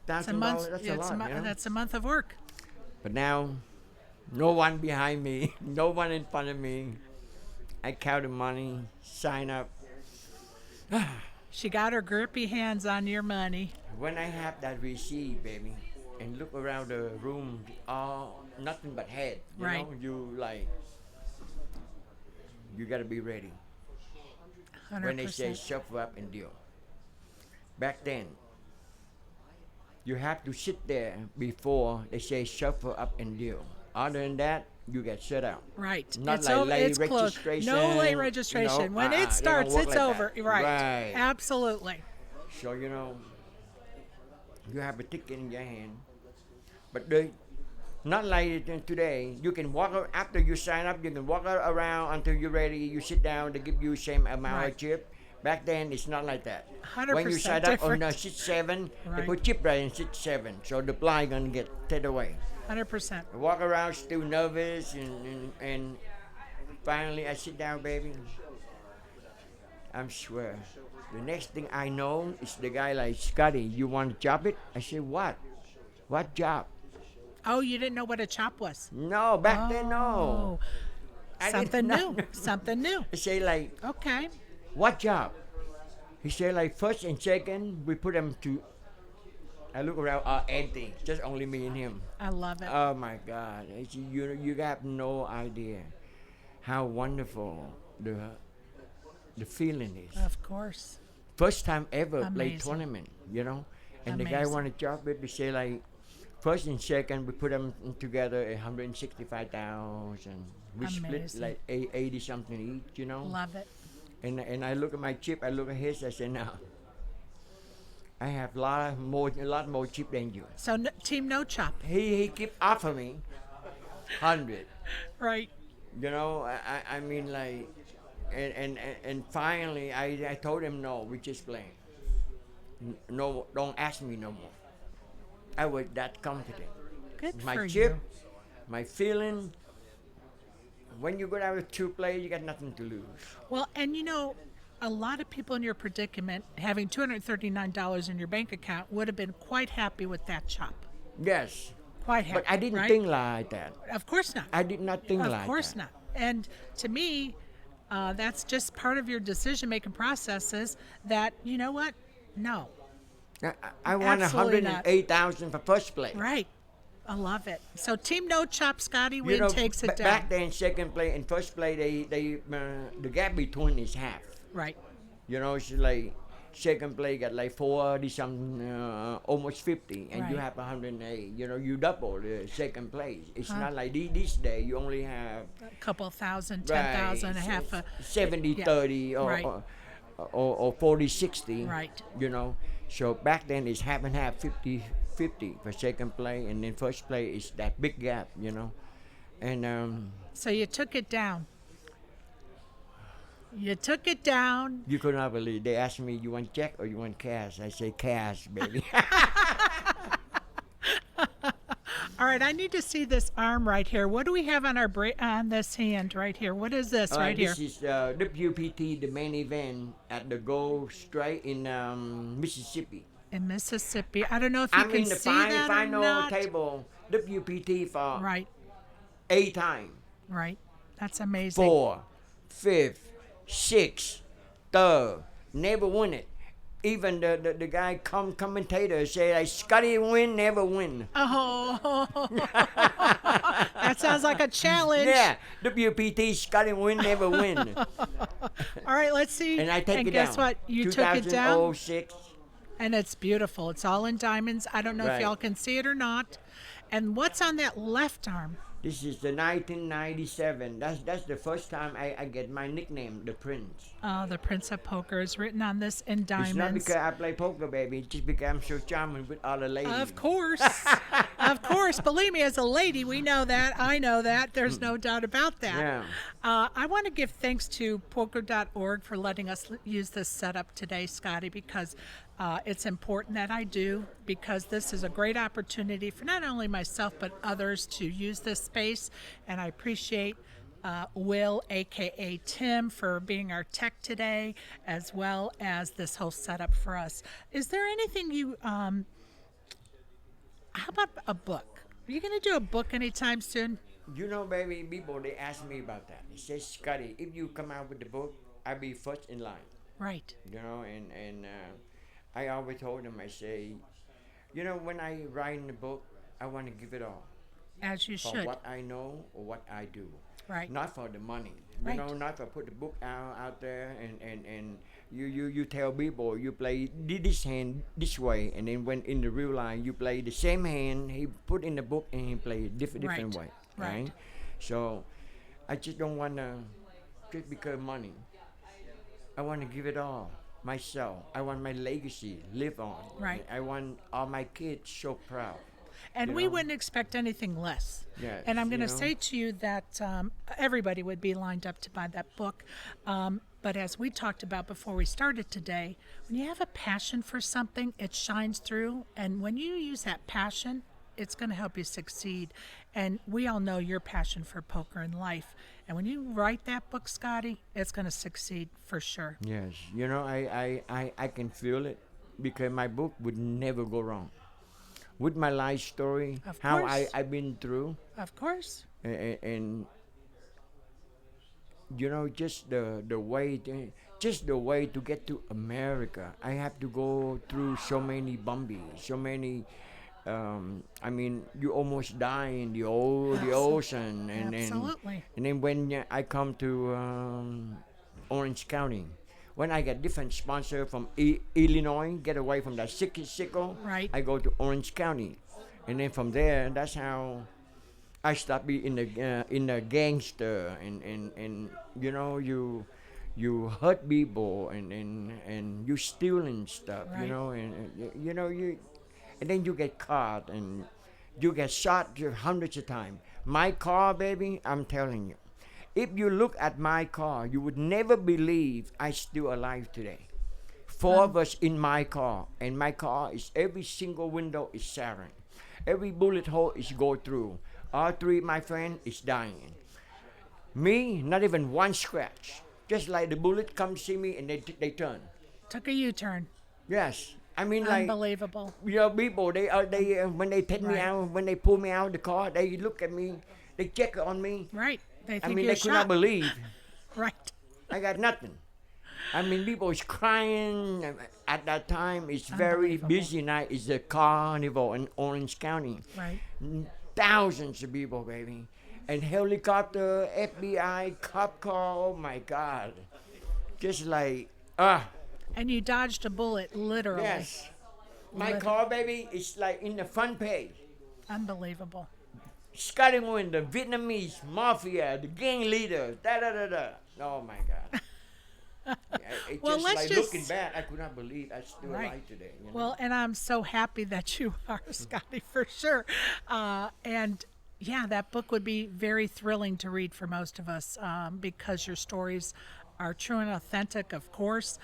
S1: It's a
S2: $1,000.
S1: month.
S2: That's a lot. You know?
S1: That's a month of work.
S2: But now, no one behind me, no one in front of me. I count the money, sign up.
S1: She got her grippy hands on your money.
S2: When I have that receipt, baby, and look around the room, all nothing but head. You
S1: Right.
S2: know, you gotta be ready.
S1: 100%.
S2: When they say shuffle up and deal. Back then, you have to sit there before they say shuffle up and deal. Other than that, you get shut out.
S1: Right.
S2: Not
S1: it's
S2: like
S1: over.
S2: late
S1: It's closed.
S2: registration.
S1: No late
S2: you know,
S1: registration. When
S2: they
S1: it
S2: don't
S1: starts,
S2: work
S1: it's
S2: like
S1: over.
S2: that.
S1: Right. Absolutely.
S2: So, you know, you have a ticket in your hand. But they, not like it today. You can walk after you sign up. You can walk around until you're ready. You sit down. They give you same amount
S1: Right.
S2: of chip. Back then, it's not like that.
S1: 100%
S2: When you sign up on
S1: different.
S2: seat 7, they
S1: Right.
S2: put chip right in seat 7. So the blind gonna get take away.
S1: 100%.
S2: I walk around still nervous and finally I sit down, baby. I'm sure. The next thing I know is the guy like, Scotty, you want to chop it? I said, what? What job?
S1: Oh, you didn't know what a chop was?
S2: No, back then, no.
S1: Oh,
S2: I
S1: something
S2: didn't
S1: new.
S2: know.
S1: Something new.
S2: I say like,
S1: Okay.
S2: what job? He said like first and second, we put them to, I look around, empty, just only me and him.
S1: I love it.
S2: Oh my God! You have no idea how wonderful the feeling is.
S1: Of course.
S2: First time ever play
S1: Amazing.
S2: tournament, you know, and the guy
S1: Amazing.
S2: wanted to chop it. They say like first and second we put them together 165,000. We split
S1: Amazing.
S2: like 80 something each, you know.
S1: Love it.
S2: And I look at my chip, I look at his, I say no. I have a lot more chip than you.
S1: So team no chop.
S2: He keep offering me 100.
S1: Right.
S2: You know, I mean like, and finally I told him no, we just playing. No, don't ask me no more. I was that confident.
S1: Good
S2: My
S1: for
S2: chip,
S1: you.
S2: my feeling. When you go down with 2 players, you got nothing to lose.
S1: Well, and you know, a lot of people in your predicament having $239 in your bank account would have been quite happy with that chop.
S2: Yes,
S1: Quite happy.
S2: but I didn't
S1: right?
S2: think like that.
S1: Of course not.
S2: I did not think like that.
S1: Of course not. And to me, that's just part of your decision-making processes that, you know what? No.
S2: I won
S1: Absolutely not.
S2: 108,000 for first place.
S1: Right. I love it. So team no chop, Scotty
S2: You
S1: Nguyen
S2: know,
S1: takes it down.
S2: back then, second play and first play, the gap between is half.
S1: Right.
S2: You know, it's like second play got like 40 something, almost 50, and you
S1: Right.
S2: have 108. You know, you double the second place. It's not like this day. You only have
S1: A couple thousand, 10,000, a half a
S2: 70,
S1: yeah.
S2: 30,
S1: Right.
S2: or 40, 60.
S1: Right.
S2: You know, so back then it's half and half, 50, 50 for second play, and then first play is that big gap. You know, and
S1: So you took it down. You took it down.
S2: you could not believe. They asked me, "You want check or you want cash?" I say cash, baby.
S1: All right, I need to see this arm right here. What do we have on our on this hand right here? What is this right here?
S2: This is WPT, the main event at the Gold Strike in Mississippi.
S1: In Mississippi. I don't know if you
S2: I'm
S1: can
S2: in the
S1: see that
S2: final
S1: or not.
S2: table. WPT for
S1: Right,
S2: 8 time.
S1: right. That's amazing.
S2: 4, 5, 6, 3rd. Never won it. Even the guy commentator say like Scotty Nguyen never win.
S1: Oh, that sounds like a challenge.
S2: Yeah, WPT Scotty Nguyen never win.
S1: All right, let's see.
S2: And I take
S1: and
S2: it
S1: guess
S2: down.
S1: what? You took it down,
S2: 2006.
S1: and it's beautiful. It's all in diamonds. I don't know if
S2: Right.
S1: y'all can see it or not. And what's on that left arm?
S2: This is the 1997. That's the first time I get my nickname, the Prince.
S1: The Prince of Poker is written on this in
S2: It's not
S1: diamonds.
S2: because I play poker, baby. It's just because I'm so charming with all the ladies.
S1: Of course. Of course. Believe me, as a lady, we know that. I know that. There's no doubt about that.
S2: Yeah.
S1: I want to give thanks to poker.org for letting us use this setup today, Scotty, because it's important that I do, because this is a great opportunity for not only myself but others to use this space. And I appreciate Will, aka Tim, for being our tech today, as well as this whole setup for us. Is there anything you how about a book? Are you going to do a book anytime soon?
S2: You know, baby, people, they ask me about that. They say, Scotty, if you come out with the book, I'll be first in line.
S1: Right.
S2: You know, and I always told them, I say, you know, when I write in the book, I want to give it all.
S1: As you
S2: For
S1: should.
S2: what I know or what I do.
S1: Right.
S2: Not for the money.
S1: Right.
S2: You know, not for put the book out there and you tell people you play this hand this way, and then when in the real life you play the same hand he put in the book and he play a different
S1: Right.
S2: way.
S1: Right.
S2: So I just don't wanna just because money. I wanna give it all. Myself. I want my legacy live on.
S1: Right.
S2: I want all my kids so proud.
S1: And
S2: you
S1: we
S2: know?
S1: wouldn't expect anything less.
S2: Yes,
S1: And I'm going to
S2: you know?
S1: say to you that everybody would be lined up to buy that book. But as we talked about before we started today, when you have a passion for something, it shines through. And when you use that passion, it's going to help you succeed. And we all know your passion for poker and life. And when you write that book, Scotty, it's going to succeed for sure.
S2: Yes, you know, I can feel it because my book would never go wrong. With my life story,
S1: Of
S2: how
S1: course.
S2: I've been through,
S1: Of course.
S2: and you know, just the way just the way to get to America. I have to go through so many bumpies, so many. I mean, you almost die in the ocean,
S1: Absolutely.
S2: and then when I come to Orange County, when I get different sponsor from Illinois, get away from that sickle,
S1: Right.
S2: I go to Orange County, and then from there, that's how I start be in the gangster, and you know you hurt people and you stealing stuff,
S1: Right.
S2: you know, and you know and then you get caught and you get shot hundreds of times. My car, baby, I'm telling you. If you look at my car, you would never believe I'm still alive today. Four of us in my car, and my car is every single window is shattering. Every bullet hole is go through. All three, my friend, is dying. Me, not even one scratch. Just like the bullet come see me and they turn.
S1: Took a U-turn.
S2: Yes, I mean like
S1: Unbelievable.
S2: you know people they when they take me
S1: Right.
S2: out when they pull me out of the car they look at me, they check on me.
S1: Right. They
S2: I
S1: think
S2: mean
S1: you're
S2: they could
S1: shot.
S2: not believe.
S1: Right.
S2: I got nothing. I mean, people is crying. At that time, it's very
S1: Unbelievable.
S2: busy night. It's the carnival in Orange County.
S1: Right.
S2: Thousands of people, baby. And helicopter, FBI, cop car, oh my God. Just like,
S1: And you dodged a bullet, literally.
S2: yes. My
S1: Lit-
S2: car, baby, is like in the front page.
S1: Unbelievable.
S2: Scotty Nguyen, the Vietnamese mafia, the gang leader, da. Oh my God. It
S1: Well,
S2: just
S1: let's
S2: like
S1: just-
S2: looking back, I could not believe I'm still
S1: Right.
S2: alive today. You know?
S1: Well, and I'm so happy that you are, Scotty, for sure. And yeah, that book would be very thrilling to read for most of us because your stories are true and authentic, of course.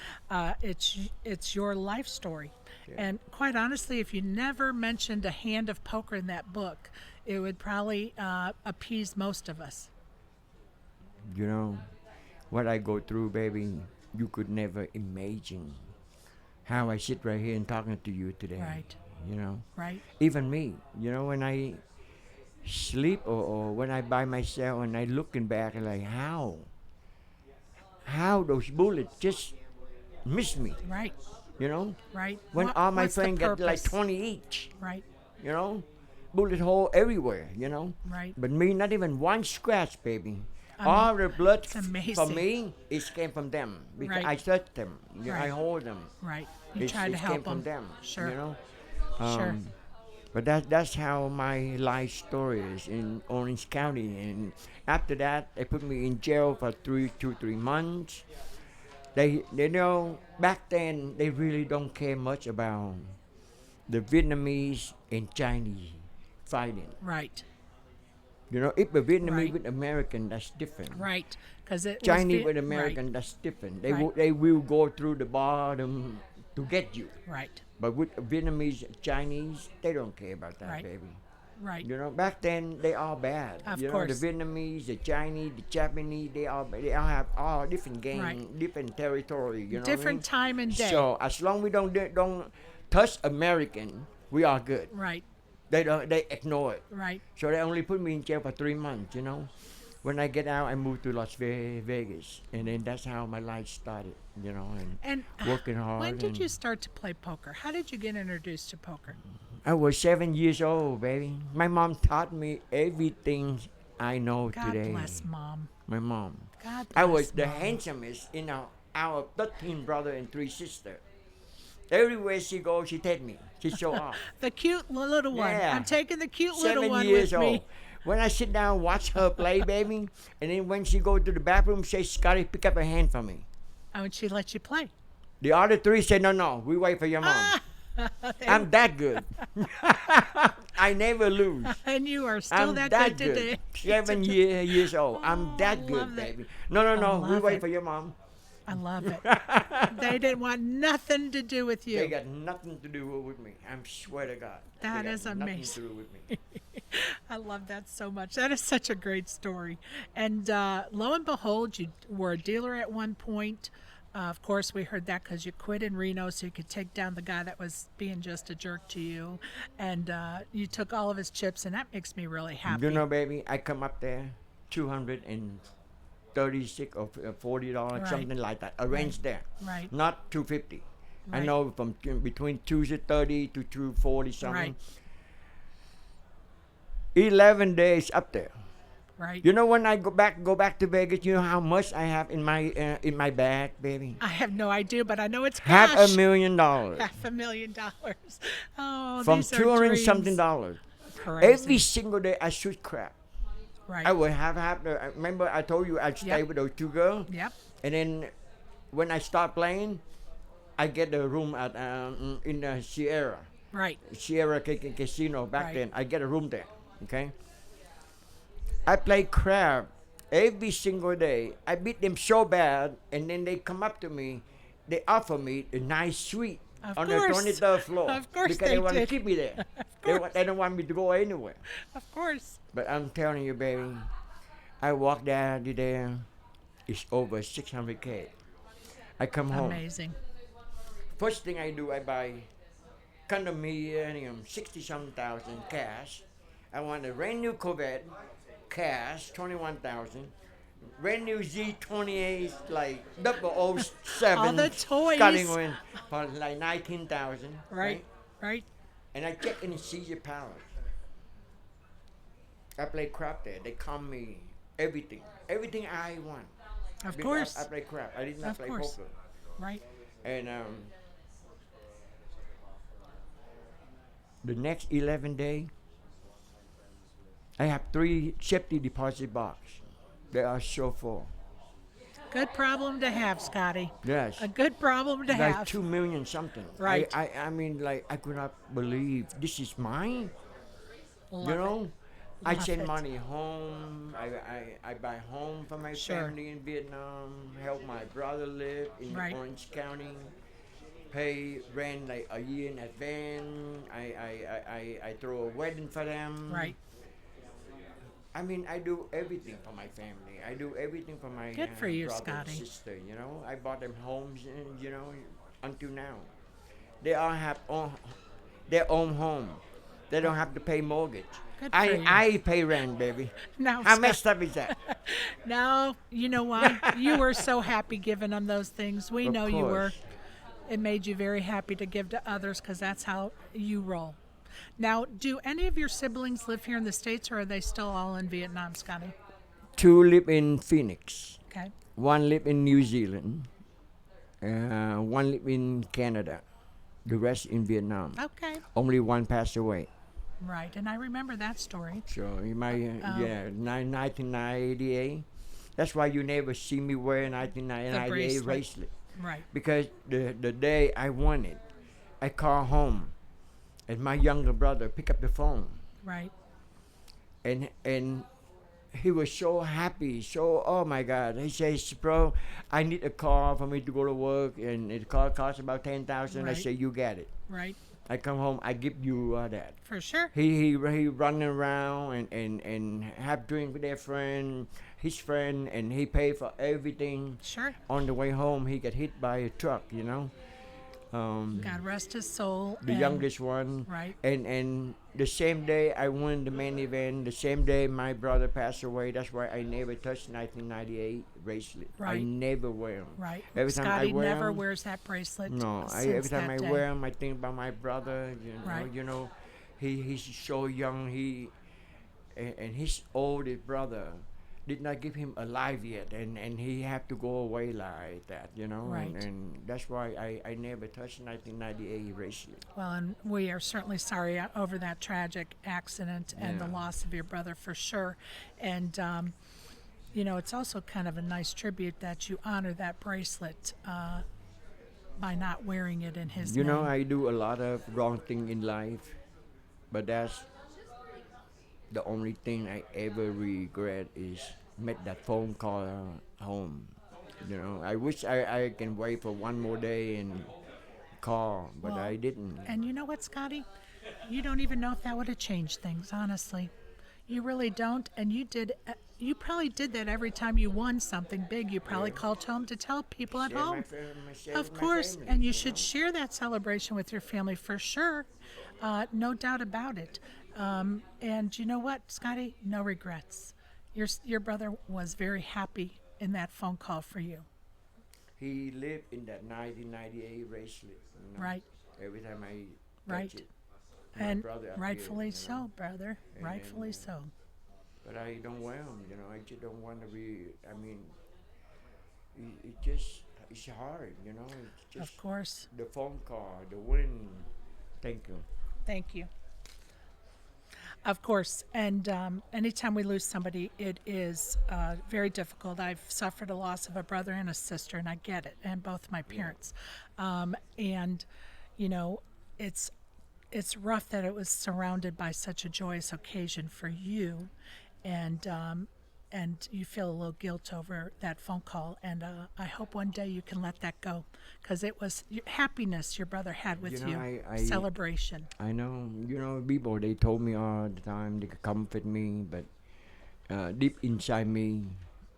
S1: It's your life story. And quite honestly, if you never mentioned a hand of poker in that book, it would probably appease most of us.
S2: You know, what I go through, baby, you could never imagine how I sit right here and talking to you today.
S1: Right.
S2: You know,
S1: Right?
S2: even me, you know, when I sleep or when I by myself and I looking back like how those bullets just missed me.
S1: Right.
S2: you know.
S1: Right.
S2: When all my
S1: What's the
S2: friends get like
S1: purpose?
S2: 20 each,
S1: Right.
S2: you know. Bullet hole everywhere, you know.
S1: Right.
S2: But me, not even one scratch, baby.
S1: Um,
S2: All the blood
S1: it's
S2: from
S1: amazing.
S2: me, it came from them. Because
S1: Right.
S2: I touch them. I
S1: Right.
S2: hold them.
S1: Right. You try to
S2: It
S1: help
S2: came from
S1: them.
S2: them.
S1: Sure.
S2: You know.
S1: Sure.
S2: But that's how my life story is in Orange County. And after that, they put me in jail for 3 months. They know back then they really don't care much about the Vietnamese and Chinese fighting.
S1: Right.
S2: You know, if a Vietnamese
S1: Right.
S2: with American, that's different.
S1: Right. Because it
S2: Chinese
S1: was
S2: with American, that's different. They
S1: Right.
S2: they will go through the bottom to get you.
S1: Right.
S2: But with Vietnamese, Chinese, they don't care about that,
S1: Right.
S2: baby.
S1: Right.
S2: You know, back then they all bad.
S1: Of
S2: you
S1: course.
S2: know, the Vietnamese, the Chinese, the Japanese, they all have all different game,
S1: Right.
S2: different territory. You know,
S1: Different
S2: what I mean?
S1: time and day.
S2: So as long we don't touch American, we are good.
S1: Right.
S2: They ignore it.
S1: Right.
S2: So they only put me in jail for 3 months. You know, when I get out, I moved to Las Vegas, and then that's how my life started. You know, and
S1: And
S2: working hard.
S1: when did
S2: and
S1: you start to play poker? How did you get introduced to poker?
S2: I was 7 years old, baby. My mom taught me everything I know
S1: God
S2: today.
S1: bless Mom.
S2: My mom.
S1: God bless
S2: I was the
S1: Mom.
S2: handsomest in our 13 brother and 3 sister. Everywhere she goes, she take me. She show off.
S1: The cute little one.
S2: Yeah.
S1: I'm taking the cute little
S2: 7
S1: one
S2: years
S1: with
S2: old.
S1: me.
S2: When I sit down, watch her play, baby, and then when she go to the bathroom, say, Scotty, pick up a hand for me.
S1: Oh, and she let you play.
S2: The other 3 say, no, we wait for your mom. I'm that good. I never lose.
S1: And you are still
S2: I'm
S1: that,
S2: that
S1: good today.
S2: 7 years old. I'm
S1: Oh,
S2: that
S1: I
S2: good,
S1: love it.
S2: baby. No,
S1: I
S2: we
S1: love
S2: wait
S1: it.
S2: for your mom.
S1: I love it. They didn't want nothing to do with
S2: They
S1: you.
S2: got nothing to do with me. I swear to God.
S1: That
S2: They got
S1: is
S2: nothing
S1: amazing.
S2: to do with me.
S1: I love that so much. That is such a great story. And lo and behold, you were a dealer at one point. Of course, we heard that because you quit in Reno so you could take down the guy that was being just a jerk to you. And you took all of his chips, and that makes me really happy.
S2: You know, baby, I come up there, $236 or $40,
S1: Right.
S2: something like that. Arranged there.
S1: Right.
S2: Not 250. I
S1: Right.
S2: know from between 230 to 240 something.
S1: Right.
S2: 11 days up there.
S1: Right.
S2: You know, when I go back to Vegas, you know how much I have in my bag, baby?
S1: I have no idea, but I know it's cash.
S2: $500,000.
S1: $500,000. Oh,
S2: From
S1: these are
S2: 200
S1: dreams.
S2: something dollars.
S1: Crazy.
S2: Every single day I shoot crap.
S1: Right.
S2: I would have I remember I told you I'd stay
S1: Yep.
S2: with those 2 girls.
S1: Yep.
S2: And then when I start playing, I get a room at in the Sierra Casino back
S1: Right.
S2: then. I get a room there. Okay. I play crap every single day. I beat them so bad, and then they come up to me. They offer me a nice suite
S1: Of
S2: on
S1: course.
S2: the 23rd floor.
S1: Of course
S2: because
S1: they
S2: they want to
S1: did.
S2: keep me there.
S1: course.
S2: They don't want me to go anywhere.
S1: Of course.
S2: But I'm telling you, baby, I walk down there. It's over 600K. I come home.
S1: Amazing.
S2: First thing I do, I buy condominium, 60-some thousand cash. I want a brand new Corvette, cash, 21,000. Brand new Z28, like 007.
S1: All the toys.
S2: Scotty Nguyen for like 19,000.
S1: Right. Right.
S2: And I check in the Caesar Palace. I play crap there. They call me everything. Everything I want.
S1: Of
S2: Because
S1: course.
S2: I play crap. I did not
S1: Of
S2: play
S1: course.
S2: poker.
S1: Right.
S2: And the next 11 day, I have 3 safety deposit box. They are so full.
S1: Good problem to have, Scotty.
S2: Yes.
S1: A good problem to
S2: Like
S1: have.
S2: 2 million something.
S1: Right.
S2: I mean, like, I could not believe this is mine.
S1: Love
S2: You
S1: it.
S2: know? I
S1: Love
S2: send
S1: it.
S2: money home. I buy home for my
S1: Sure.
S2: family in Vietnam. Help my brother live in
S1: Right.
S2: Orange County. Pay rent like a year in advance. I throw a wedding for them.
S1: Right.
S2: I mean, I do everything for my family. I do everything for my
S1: Good for you,
S2: brother and
S1: Scotty.
S2: sister. You know, I bought them homes, and you know, until now, they all have their own home. They don't have to pay mortgage.
S1: Good for you.
S2: I pay rent, baby.
S1: Now,
S2: How
S1: Scott-
S2: messed up is that?
S1: No, you know what? You were so happy giving them those things. We
S2: Of
S1: know you were.
S2: course.
S1: it made you very happy to give to others because that's how you roll. Now, do any of your siblings live here in the States or are they still all in Vietnam, Scotty?
S2: 2 live in Phoenix.
S1: Okay.
S2: 1 live in New Zealand. 1 live in Canada. The rest in Vietnam.
S1: Okay.
S2: Only 1 passed away.
S1: Right. And I remember that story.
S2: So in my 1998. That's why you never see me wearing 1998
S1: bracelet.
S2: bracelet.
S1: Right.
S2: Because the day I won it, I call home, and my younger brother pick up the phone,
S1: Right.
S2: and he was so happy, so oh my God. He says, bro, I need a car for me to go to work, and the car costs about 10,000. I
S1: Right.
S2: say, you get it.
S1: Right.
S2: I come home, I give you that.
S1: For sure.
S2: He running around and have drink with their friend, his friend, and he pay for everything.
S1: Sure.
S2: On the way home, he got hit by a truck.
S1: God rest his soul.
S2: The
S1: and-
S2: youngest one.
S1: Right.
S2: And the same day I won the main event, the same day my brother passed away. That's why I never touched 1998 bracelet. I
S1: Right.
S2: never wear them.
S1: Right.
S2: Every time
S1: Scotty
S2: I wear
S1: never
S2: 'em-
S1: wears that bracelet.
S2: No,
S1: since
S2: every time
S1: that
S2: I
S1: day.
S2: wear them, I think about my brother.
S1: Right.
S2: He's so young. And his oldest brother did not give him alive yet, and he had to go away like that.
S1: Right.
S2: And that's why I never touched 1998 bracelet.
S1: Well, and we are certainly sorry over that tragic accident and the
S2: Yeah.
S1: loss of your brother for sure. And, it's also kind of a nice tribute that you honor that bracelet by not wearing it in his name.
S2: I do a lot of wrong thing in life, but that's the only thing I ever regret is make that phone call home. I wish I can wait for one more day and call, but
S1: Well,
S2: I didn't.
S1: And you know what, Scotty? You don't even know if that would have changed things, honestly. You really don't. And you probably did that every time you won something big. You probably called home to tell people at
S2: Share my
S1: home.
S2: share
S1: Of
S2: with my
S1: course,
S2: family,
S1: and you should share that celebration with your family for sure. No doubt about it. And you know what, Scotty? No regrets. Your brother was very happy in that phone call for you.
S2: He lived in that 1998 bracelet.
S1: Right.
S2: Every time I
S1: Right.
S2: touch it, my
S1: And
S2: brother appeared,
S1: rightfully so, brother.
S2: And-
S1: Rightfully
S2: and-
S1: so.
S2: But I don't wear them. I just don't want to be. I mean, it's hard. It's just
S1: Of course.
S2: the phone call, the win. Thank you.
S1: Thank you. Of course, and anytime we lose somebody, it is very difficult. I've suffered a loss of a brother and a sister, and I get it, and both my parents. And it's rough that it was surrounded by such a joyous occasion for you, and you feel a little guilt over that phone call. And I hope one day you can let that go, because it was happiness your brother had with you,
S2: I
S1: celebration.
S2: I know. People they told me all the time they could comfort me, but deep inside me,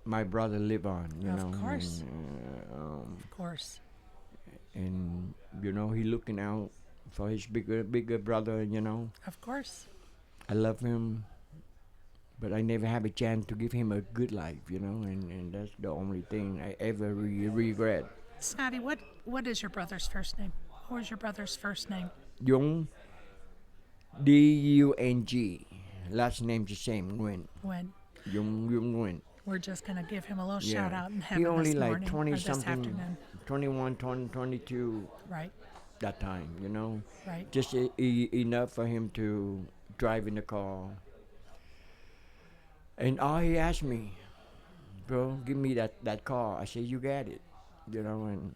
S2: my brother live on.
S1: Of course.
S2: And,
S1: Of course.
S2: and he looking out for his bigger brother.
S1: Of course.
S2: I love him, but I never have a chance to give him a good life. And that's the only thing I ever regret.
S1: Scotty, what is your brother's first name? What was your brother's first name?
S2: Jung, Dung. Last name's the same, Nguyen.
S1: When
S2: Jung Nguyen.
S1: we're just going to give him a little
S2: Yeah.
S1: shout out in heaven
S2: He only
S1: this
S2: like
S1: morning
S2: 20
S1: or this
S2: something,
S1: afternoon.
S2: 21, 22
S1: Right,
S2: that time,
S1: right.
S2: Just enough for him to drive in the car. And all he asked me, bro, give me that car. I said, you got it, and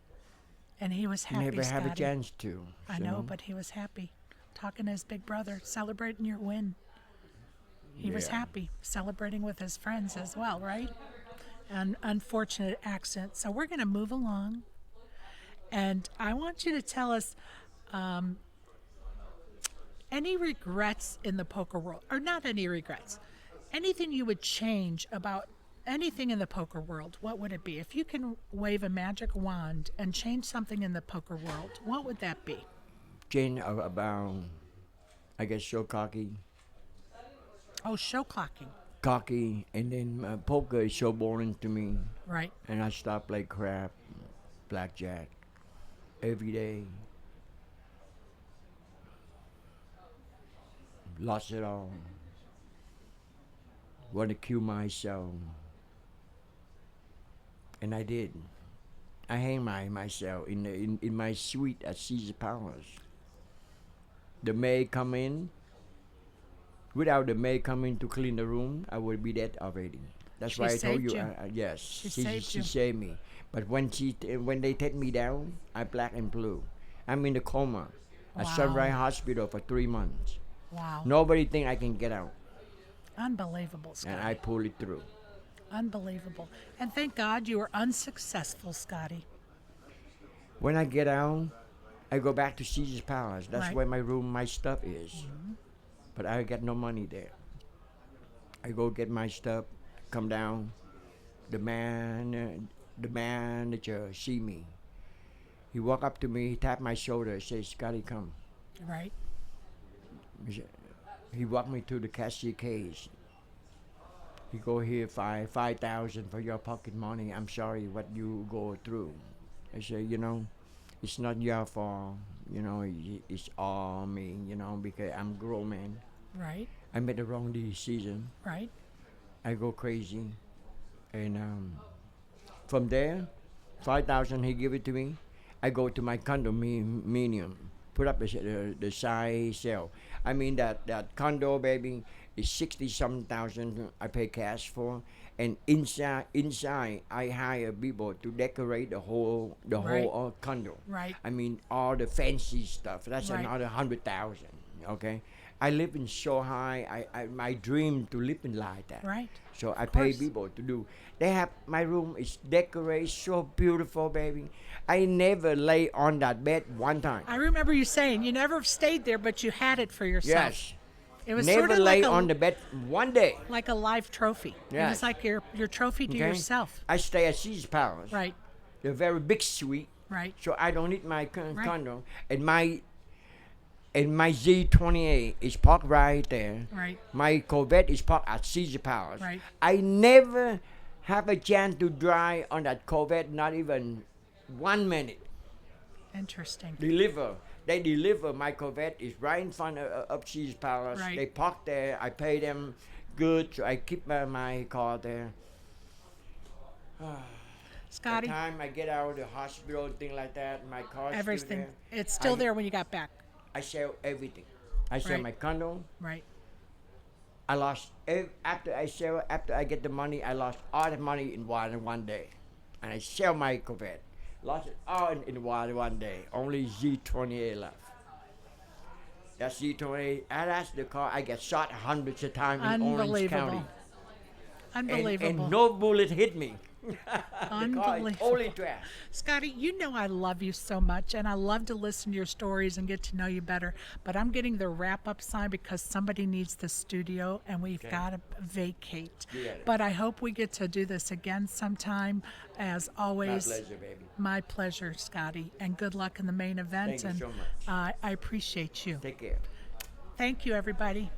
S1: And he was happy,
S2: never have a
S1: Scotty.
S2: chance to.
S1: I know, but he was happy. Talking to his big brother, celebrating your win. He was
S2: Yeah.
S1: happy, celebrating with his friends as well, right? An unfortunate accident. So we're going to move along. And I want you to tell us any regrets in the poker world, or not any regrets, anything you would change about anything in the poker world. What would it be? If you can wave a magic wand and change something in the poker world, what would that be?
S2: Jane about, I guess, so cocky,
S1: Oh, show clocking.
S2: and then poker is so boring to me,
S1: Right.
S2: and I stopped like crap, blackjack. every day. Lost it all. Want to kill myself. And I did. I hang myself in my suite at Caesar Palace. The maid come in. Without the maid coming to clean the room, I would be dead already. That's
S1: She
S2: why I told
S1: saved
S2: you.
S1: you.
S2: Yes,
S1: She saved you.
S2: saved me. But when they take me down, I black and blue. I'm in the coma at
S1: Wow.
S2: Sunrise Hospital for 3 months.
S1: Wow.
S2: Nobody think I can get out,
S1: Unbelievable,
S2: and
S1: Scotty.
S2: I pull it through.
S1: Unbelievable. And thank God you were unsuccessful, Scotty.
S2: When I get out, I go back to Caesar's Palace. That's
S1: Right.
S2: where my room, my stuff is. But I got no money there. I go get my stuff, come down. The manager see me. He walk up to me, he tap my shoulder, says, "Scotty, come."
S1: Right.
S2: He walked me to the cashier case. He go here 5,000 for your pocket money. I'm sorry what you go through. I say, it's not your fault. It's all me. Because I'm grown man.
S1: Right.
S2: I made the wrong decision.
S1: Right.
S2: I go crazy, and from there, 5,000 he give it to me. I go to my condominium, put up the side sale. I mean that condo, baby, is 60-something thousand. I pay cash for, and inside I hire people to decorate the whole
S1: Right.
S2: condo.
S1: Right.
S2: I mean all the fancy stuff. That's
S1: Right.
S2: another 100,000. Okay. I live in so high. I my dream to live in like that.
S1: Right.
S2: So I
S1: Of
S2: pay
S1: course.
S2: people to do. They have my room is decorated so beautiful, baby. I never lay on that bed one time.
S1: I remember you saying you never stayed there, but you had it for yourself.
S2: Yes.
S1: It was
S2: Never
S1: sort of
S2: lay
S1: like
S2: on the bed one day.
S1: like a live trophy. It
S2: Yes.
S1: was like your trophy to
S2: Okay?
S1: yourself.
S2: I stay at Caesar's Palace.
S1: Right.
S2: The very big suite.
S1: Right.
S2: So I don't need my
S1: Right.
S2: condo. And my Z28 is parked right there.
S1: Right.
S2: My Corvette is parked at Caesar Palace.
S1: Right.
S2: I never have a chance to drive on that Corvette, not even 1 minute.
S1: Interesting.
S2: They deliver my Corvette is right in front of Caesar Palace.
S1: Right.
S2: They park there. I pay them good, so I keep my car there. By
S1: Scotty,
S2: the time I get out of the hospital, thing like that, my car is
S1: everything.
S2: still there.
S1: It's still
S2: I-
S1: there when you got back.
S2: I sell everything. I sell
S1: Right.
S2: my condo.
S1: Right.
S2: I lost after I get the money. I lost all the money in one day, and I sell my Corvette. Lost it all in one day. Only Z28 left. That Z28. That's the car I get shot hundreds of times in Orange County,
S1: Unbelievable.
S2: and no bullet hit me. The car is
S1: Unbelievable.
S2: totally trash.
S1: Scotty, you know I love you so much, and I love to listen to your stories and get to know you better. But I'm getting the wrap-up sign because somebody needs the studio, and we've got to vacate.
S2: Yeah.
S1: But I hope we get to do this again sometime. As
S2: My
S1: always,
S2: pleasure, baby.
S1: my pleasure, Scotty, and good luck in the main event.
S2: Thank you
S1: and
S2: so much.
S1: I appreciate you.
S2: Take care.
S1: Thank you, everybody.